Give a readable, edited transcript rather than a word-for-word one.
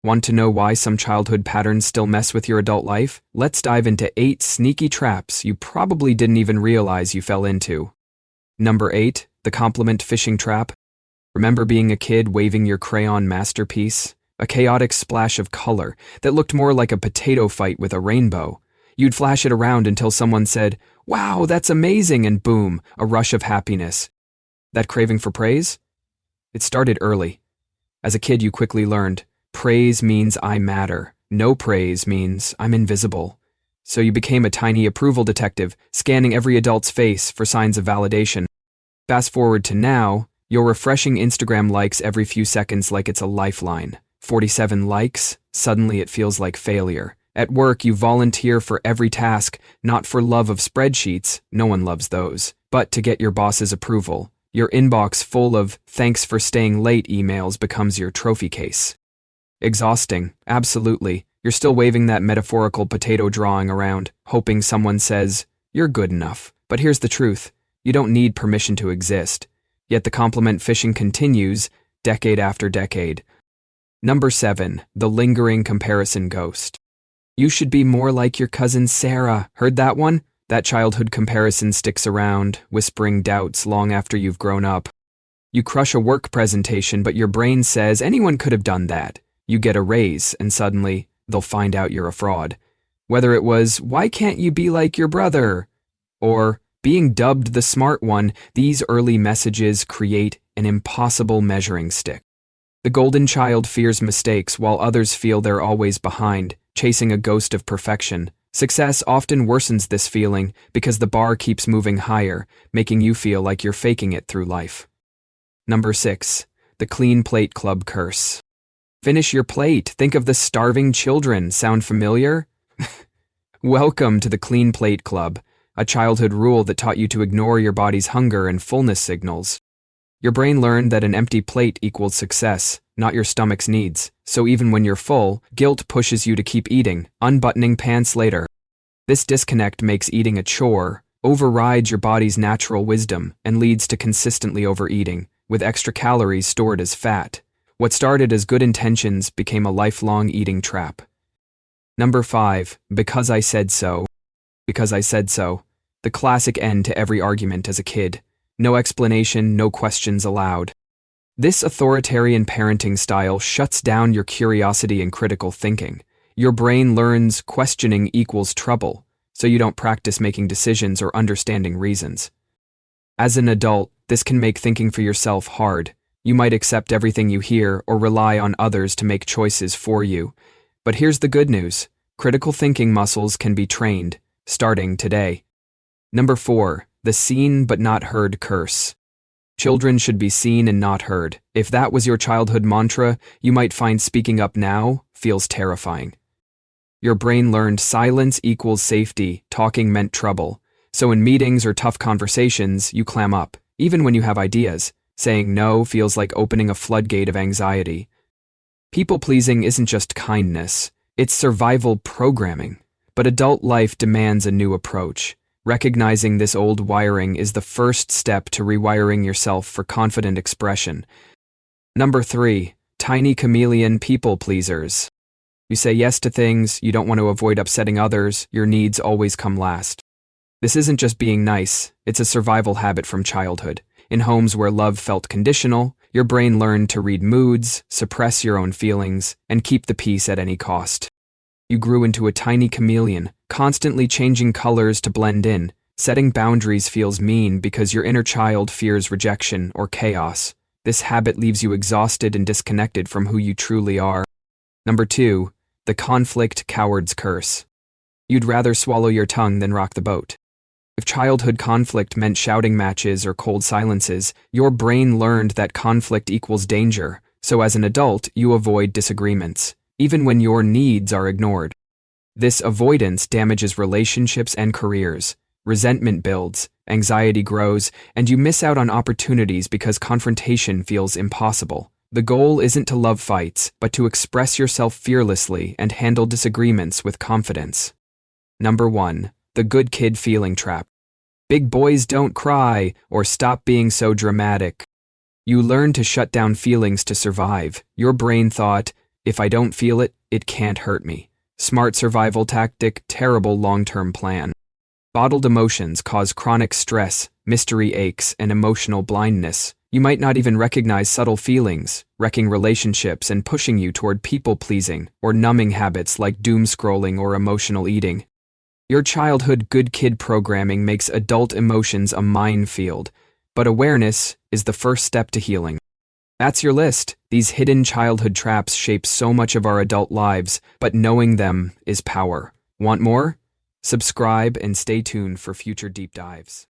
Want to know why some childhood patterns still mess with your adult life? Let's dive into 8 sneaky traps you probably didn't even realize you fell into. Number 8, the compliment fishing trap. Remember being a kid waving your crayon masterpiece? A chaotic splash of color that looked more like a potato fight with a rainbow. You'd flash it around until someone said, "Wow, that's amazing," and boom, a rush of happiness. That craving for praise? It started early. As a kid, you quickly learned, praise means I matter. No praise means I'm invisible. So you became a tiny approval detective, scanning every adult's face for signs of validation. Fast forward to now, you're refreshing Instagram likes every few seconds like it's a lifeline. 47 likes, suddenly it feels like failure. At work, you volunteer for every task, not for love of spreadsheets, no one loves those, but to get your boss's approval. Your inbox full of "thanks for staying late" emails becomes your trophy case. Exhausting, absolutely. You're still waving that metaphorical potato drawing around, hoping someone says, "You're good enough." But here's the truth. You don't need permission to exist. Yet the compliment fishing continues, decade after decade. Number 7, the lingering comparison ghost. You should be more like your cousin Sarah. Heard that one? That childhood comparison sticks around, whispering doubts long after you've grown up. You crush a work presentation, but your brain says anyone could have done that. You get a raise, and suddenly, they'll find out you're a fraud. Whether it was, "Why can't you be like your brother?" or being dubbed the smart one, these early messages create an impossible measuring stick. The golden child fears mistakes while others feel they're always behind, chasing a ghost of perfection. Success often worsens this feeling because the bar keeps moving higher, making you feel like you're faking it through life. Number 6, the clean plate club curse. Finish your plate. Think of the starving children. Sound familiar? Welcome to the clean plate club, a childhood rule that taught you to ignore your body's hunger and fullness signals. Your brain learned that an empty plate equals success, not your stomach's needs, so even when you're full, guilt pushes you to keep eating, unbuttoning pants later. This disconnect makes eating a chore, overrides your body's natural wisdom, and leads to consistently overeating, with extra calories stored as fat. What started as good intentions became a lifelong eating trap. Number 5, because I said so. Because I said so. The classic end to every argument as a kid. No explanation, no questions allowed. This authoritarian parenting style shuts down your curiosity and critical thinking. Your brain learns questioning equals trouble, so you don't practice making decisions or understanding reasons. As an adult, this can make thinking for yourself hard. You might accept everything you hear or rely on others to make choices for you. But here's the good news. Critical thinking muscles can be trained, starting today. Number 4, the seen but not heard curse. Children should be seen and not heard. If that was your childhood mantra, you might find speaking up now feels terrifying. Your brain learned silence equals safety, talking meant trouble. So in meetings or tough conversations, you clam up, even when you have ideas. Saying no feels like opening a floodgate of anxiety. People-pleasing isn't just kindness, it's survival programming. But adult life demands a new approach. Recognizing this old wiring is the first step to rewiring yourself for confident expression. Number 3, tiny chameleon people-pleasers. You say yes to things, you don't want to avoid upsetting others, your needs always come last. This isn't just being nice, it's a survival habit from childhood. In homes where love felt conditional, your brain learned to read moods, suppress your own feelings, and keep the peace at any cost. You grew into a tiny chameleon, constantly changing colors to blend in. Setting boundaries feels mean because your inner child fears rejection or chaos. This habit leaves you exhausted and disconnected from who you truly are. Number 2, the conflict coward's curse. You'd rather swallow your tongue than rock the boat. If childhood conflict meant shouting matches or cold silences, your brain learned that conflict equals danger, so as an adult, you avoid disagreements, even when your needs are ignored. This avoidance damages relationships and careers. Resentment builds, anxiety grows, and you miss out on opportunities because confrontation feels impossible. The goal isn't to love fights, but to express yourself fearlessly and handle disagreements with confidence. Number 1, the good kid feeling trap. Big boys don't cry, or stop being so dramatic. You learn to shut down feelings to survive. Your brain thought, If I don't feel it, it can't hurt me. Smart survival tactic, terrible long-term plan. Bottled emotions cause chronic stress, mystery aches, and emotional blindness. You might not even recognize subtle feelings, wrecking relationships and pushing you toward people-pleasing or numbing habits like doom scrolling or emotional eating. Your childhood good kid programming makes adult emotions a minefield, but awareness is the first step to healing. That's your list. These hidden childhood traps shape so much of our adult lives, but knowing them is power. Want more? Subscribe and stay tuned for future deep dives.